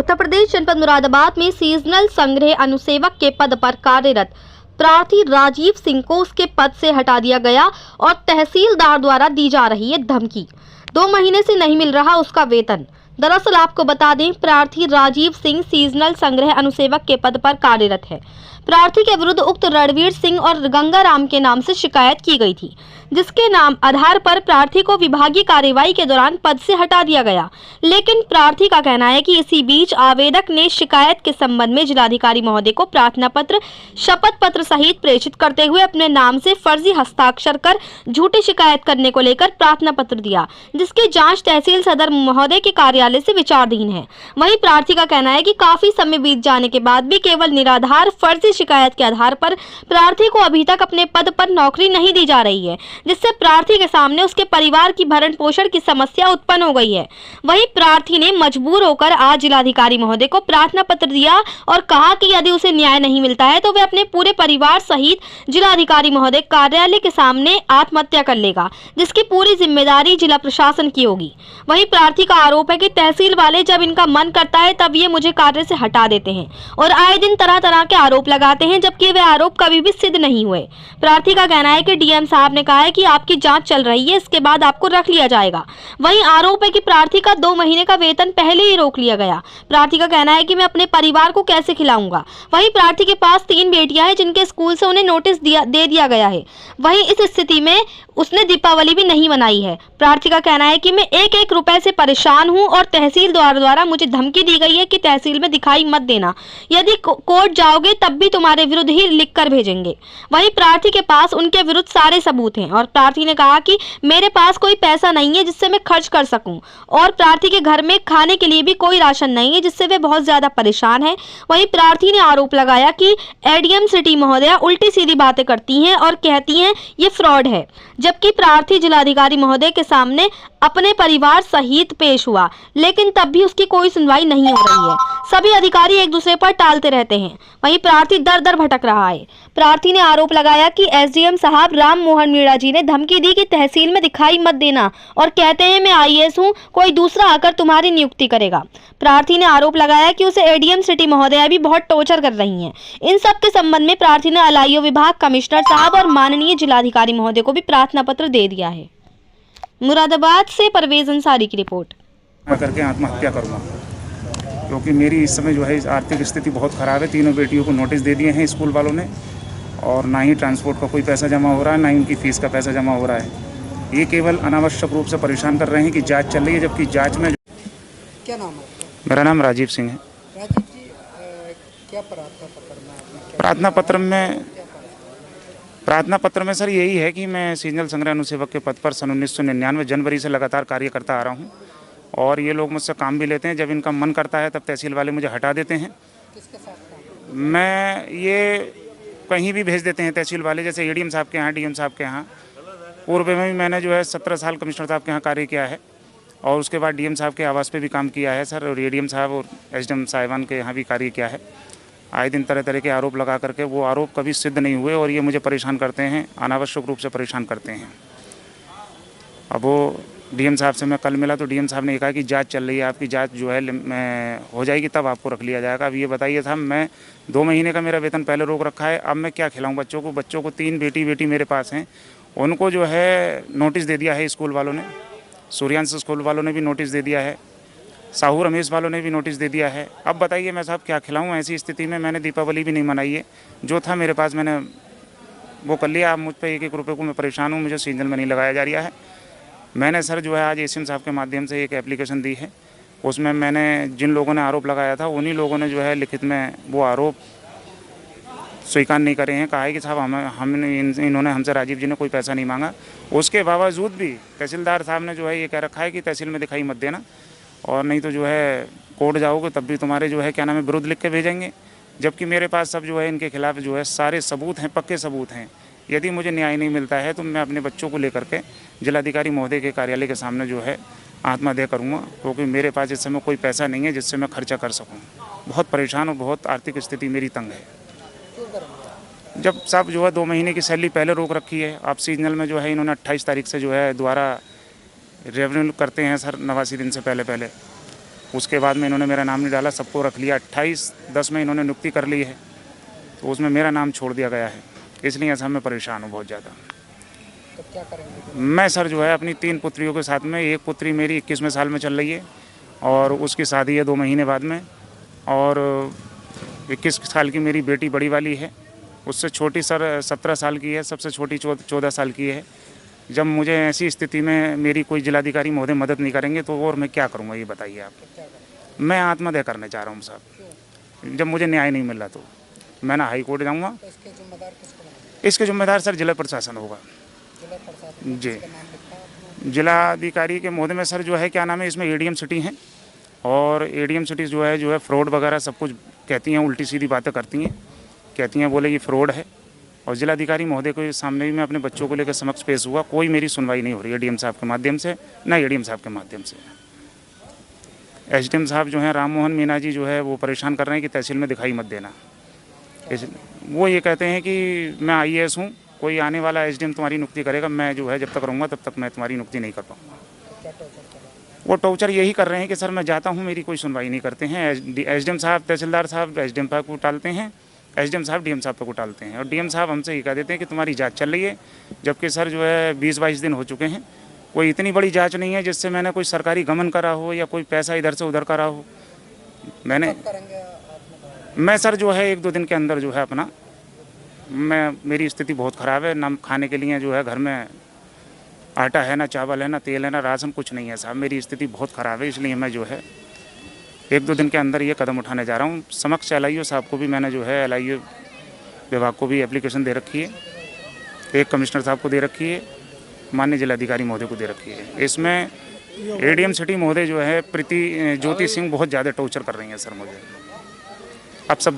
उत्तर प्रदेश जनपद मुरादाबाद में सीजनल संग्रह अनुसेवक के पद पर कार्यरत प्रार्थी राजीव सिंह को उसके पद से हटा दिया गया और तहसीलदार द्वारा दी जा रही है धमकी। 2 महीने से नहीं मिल रहा उसका वेतन। दरअसल आपको बता दें, प्रार्थी राजीव सिंह सीजनल संग्रह अनुसेवक के पद पर कार्यरत है। प्रार्थी के विरुद्ध उक्त रणवीर सिंह और गंगाराम के नाम से शिकायत की गई थी, जिसके नाम आधार पर प्रार्थी को विभागीय कार्यवाही के दौरान पद से हटा दिया गया। लेकिन प्रार्थी का कहना है कि इसी बीच आवेदक ने शिकायत के संबंध में जिलाधिकारी महोदय को प्रार्थना पत्र, शपथ पत्र सहित प्रेषित करते हुए अपने नाम से फर्जी हस्ताक्षर कर झूठी शिकायत करने को लेकर प्रार्थना पत्र दिया, जिसकी जांच तहसील सदर महोदय के कार्यालय से विचाराधीन है। वहीं प्रार्थी का कहना है कि काफी समय बीत जाने के बाद भी केवल निराधार फर्जी शिकायत के आधार पर प्रार्थी को अभी तक अपने पद पर नौकरी नहीं दी जा रही है, जिससे प्रार्थी के सामने उसके परिवार की भरण पोषण की समस्या उत्पन्न हो गई है। वहीं प्रार्थी ने मजबूर होकर आज जिलाधिकारी महोदय को प्रार्थना पत्र दिया और कहा कि यदि उसे न्याय नहीं मिलता है तो वह अपने पूरे परिवार सहित जिलाधिकारी महोदय कार्यालय के सामने आत्महत्या कर लेगा, जिसकी पूरी जिम्मेदारी जिला प्रशासन की होगी। वहीं प्रार्थी का आरोप है कि तहसील वाले जब इनका मन करता है तब ये मुझे कार्य से हटा देते हैं और आए दिन तरह तरह के आरोप लगाते हैं, जबकि वे आरोप कभी भी सिद्ध नहीं हुए। प्रार्थी का कहना है कि डीएम साहब ने कहा है कि आपकी जांच चल रही है, इसके बाद आपको रख लिया जाएगा। वहीं आरोप है कि प्रार्थी का 2 महीने का वेतन पहले ही रोक लिया गया। प्रार्थी का कहना है कि मैं अपने परिवार को कैसे खिलाऊंगा। वहीं प्रार्थी के पास 3 बेटियां हैं, जिनके स्कूल से उन्हें नोटिस दे दिया गया है। वहीं इस स्थिति में उसने दीपावली भी नहीं मनाई है। प्रार्थी का कहना है कि मैं 1-1 रुपए से परेशान हूं और तहसील द्वारा मुझे धमकी दी गई है कि तहसील में दिखाई मत देना, यदि कोर्ट जाओगे तब भी तुम्हारे विरुद्ध ही लिख कर भेजेंगे। वहीं प्रार्थी के पास उनके विरुद्ध सारे सबूत हैं और प्रार्थी ने कहा कि मेरे पास कोई पैसा नहीं है जिससे मैं खर्च कर सकूं और प्रार्थी के घर में खाने के लिए भी कोई राशन नहीं है, जिससे वे बहुत ज्यादा परेशान है। वहीं प्रार्थी ने आरोप लगाया कि एडीएम सिटी महोदया उल्टी सीधी बातें करती हैं और कहती हैं ये फ्रॉड है, जबकि प्रार्थी जिलाधिकारी महोदय के सामने अपने परिवार सहित पेश हुआ, लेकिन तब भी उसकी कोई सुनवाई नहीं हो रही है। सभी अधिकारी एक दूसरे पर टालते रहते हैं। वहीं प्रार्थी दर दर भटक रहा है। प्रार्थी ने आरोप लगाया कि एसडीएम साहब राम मोहन मीणा जी ने धमकी दी कि तहसील में दिखाई मत देना और कहते हैं मैं आईएएस हूं, कोई दूसरा आकर तुम्हारी नियुक्ति करेगा। प्रार्थी ने आरोप लगाया कि उसे एडीएम सिटी महोदया भी बहुत टॉर्चर कर रही हैं। इन सब के संबंध में प्रार्थी ने एलआईओ विभाग, कमिश्नर साहब और माननीय जिलाधिकारी महोदय को भी प्रार्थना पत्र दे दिया है। मुरादाबाद से परवेज अंसारी की रिपोर्ट। मैं करके आत्महत्या करूँगा, क्योंकि मेरी इस समय जो है आर्थिक स्थिति बहुत ख़राब है। 3 बेटियों को नोटिस दे दिए हैं स्कूल वालों ने और ना ही ट्रांसपोर्ट का कोई पैसा जमा हो रहा है, ना ही उनकी फ़ीस का पैसा जमा हो रहा है। ये केवल अनावश्यक रूप से परेशान कर रहे हैं कि जांच चल रही है, जबकि जांच में क्या नाम है? मेरा नाम राजीव सिंह है। राजीव जी, क्या प्रार्थना पत्र में सर यही है कि मैं सीजनल संग्रह अनुसेवक के पद पर सन 1999 जनवरी से लगातार कार्य करता आ रहा हूँ और ये लोग मुझसे काम भी लेते हैं। जब इनका मन करता है तब तहसील वाले मुझे हटा देते हैं। किसके साथ काम? मैं ये कहीं भी भेज देते हैं तहसील वाले, जैसे एडीएम साहब के यहाँ, डीएम साहब के यहाँ। पूर्व में भी मैंने जो है 17 साल कमिश्नर साहब के यहाँ कार्य किया है और उसके बाद डीएम साहब के आवास पे भी काम किया है सर, और एडीएम साहब और एसडीएम साहिबान के यहाँ भी कार्य किया है। आए दिन तरह तरह के आरोप लगा करके वो आरोप कभी सिद्ध नहीं हुए और ये मुझे परेशान करते हैं, अनावश्यक रूप से परेशान करते हैं। अब वो डीएम साहब से मैं कल मिला तो डीएम साहब ने कहा कि जांच चल रही है, आपकी जांच जो है हो जाएगी तब आपको रख लिया जाएगा। अब ये बताइए साहब, मैं 2 महीने का मेरा वेतन पहले रोक रखा है, अब मैं क्या खिलाऊं बच्चों को 3 बेटी मेरे पास हैं, उनको जो है नोटिस दे दिया है स्कूल वालों ने। सूर्यांश स्कूल वालों ने भी नोटिस दे दिया है, साहू रमेश वालों ने भी नोटिस दे दिया है। अब बताइए मैं साहब क्या खिलाऊं? ऐसी स्थिति में मैंने दीपावली भी नहीं मनाई है, जो था मेरे पास मैंने वो कर लिया। अब मुझ पर 1-1 रुपये को मैं परेशान हूँ, मुझे सीजनल में नहीं लगाया जा रहा है। मैंने सर जो है आज एसएम साहब के माध्यम से एक एप्लीकेशन दी है, उसमें मैंने जिन लोगों ने आरोप लगाया था उन्हीं लोगों ने जो है लिखित में वो आरोप स्वीकार नहीं करे हैं। कहा है कि साहब इन्होंने हमसे, राजीव जी ने कोई पैसा नहीं मांगा। उसके बावजूद भी तहसीलदार साहब ने जो है ये कह रखा है कि तहसील में दिखाई मत देना और नहीं तो जो है कोर्ट जाओगे तब भी तुम्हारे जो है क्या नाम है विरुद्ध लिख के भेजेंगे। जबकि मेरे पास सब जो है इनके खिलाफ जो है सारे सबूत हैं, पक्के सबूत हैं। यदि मुझे न्याय नहीं मिलता है तो मैं अपने बच्चों को लेकर के जिलाधिकारी महोदय के कार्यालय के सामने जो है आत्महत्या करूँगा, क्योंकि मेरे पास इस समय कोई पैसा नहीं है जिससे मैं खर्चा कर सकूँ। बहुत परेशान और बहुत आर्थिक स्थिति मेरी तंग है। जब साहब जो है 2 महीने की सैलरी पहले रोक रखी है। आप सीजनल में जो है इन्होंने 28 तारीख से जो है दोबारा रेवेन्यू करते हैं सर, 89 दिन से पहले उसके बाद में इन्होंने मेरा नाम नहीं डाला, सबको रख लिया। 28/10 में इन्होंने नियुक्ति कर ली है, तो उसमें मेरा नाम छोड़ दिया गया है। इसलिए सर मैं परेशान हूँ बहुत ज़्यादा। तो क्या करेंगे? मैं सर जो है अपनी 3 पुत्रियों के साथ में, एक पुत्री मेरी 21वें साल में चल रही है और उसकी शादी है 2 महीने बाद में, और 21 साल की मेरी बेटी बड़ी वाली है, उससे छोटी सर 17 साल की है, सबसे छोटी 14 साल की है। जब मुझे ऐसी स्थिति में मेरी कोई जिलाधिकारी महोदय मदद नहीं करेंगे तो और मैं क्या करूँगा, ये बताइए आप। क्या करेंगे? मैं आत्महत्या करने चाह रहा हूँ साहब, जब मुझे न्याय नहीं मिल रहा तो मैं ना हाई कोर्ट जाऊँगा। तो इसके जिम्मेदार किसको बनाएंगे? इसके जिम्मेदार सर जिला प्रशासन होगा। जिला प्रशासन जी। का नाम लिखा है आपने? जिलाधिकारी के महोदय में सर जो है क्या नाम है, इसमें एडीएम सिटी हैं, और एडीएम सिटी जो है फ्रॉड वगैरह सब कुछ कहती हैं, उल्टी सीधी बातें करती हैं, कहती हैं बोले ये फ्रॉड है। और जिलाधिकारी महोदय के सामने भी मैं अपने बच्चों को लेकर समक्ष पेश हुआ, कोई मेरी सुनवाई नहीं हो रही है डीएम साहब के माध्यम से, ना एडीएम साहब के माध्यम से। एसडीएम साहब जो हैं राम मोहन मीना जी जो है वो परेशान कर रहे हैं कि तहसील में दिखाई मत देना। वो ये कहते हैं कि मैं आईएएस हूँ, कोई आने वाला एसडीएम तुम्हारी नियुक्ति करेगा, मैं जो है जब तक रहूँगा तब तक मैं तुम्हारी नियुक्ति नहीं कर पाऊँगा। क्या टॉर्चर कर रहे हैं? वो टॉर्चर यही कर रहे हैं कि सर मैं जाता हूँ, मेरी कोई सुनवाई नहीं करते हैं। एसडीएम साहब, तहसीलदार साहब एसडीएम साहब को टालते हैं, एसडीएम साहब डीएम साहब को टालते हैं, और डीएम साहब हमसे ये कह देते हैं कि तुम्हारी जांच चल रही है, जबकि सर जो है 20-22 दिन हो चुके हैं, कोई इतनी बड़ी जांच नहीं है जिससे मैंने कोई सरकारी गमन करा हो या कोई पैसा इधर से उधर करा हो। मैंने कब करेंगे आपने? मैं सर जो है 1-2 दिन के अंदर जो है अपना, मेरी स्थिति बहुत ख़राब है, ना खाने के लिए जो है घर में आटा है, ना चावल है, ना तेल है, ना राशन, कुछ नहीं है साहब। मेरी स्थिति बहुत ख़राब है, इसलिए मैं जो है 1-2 दिन के अंदर ये कदम उठाने जा रहा हूँ। समक्ष एलआईओ साहब को भी मैंने जो है एलआईओ विभाग को भी एप्लीकेशन दे रखी है, एक कमिश्नर साहब को दे रखी है, माननीय जिलाधिकारी महोदय को दे रखी है। इसमें एडीएम सिटी महोदय जो है प्रीति ज्योति सिंह बहुत ज़्यादा टॉर्चर कर रही हैं सर मुझे। अब सब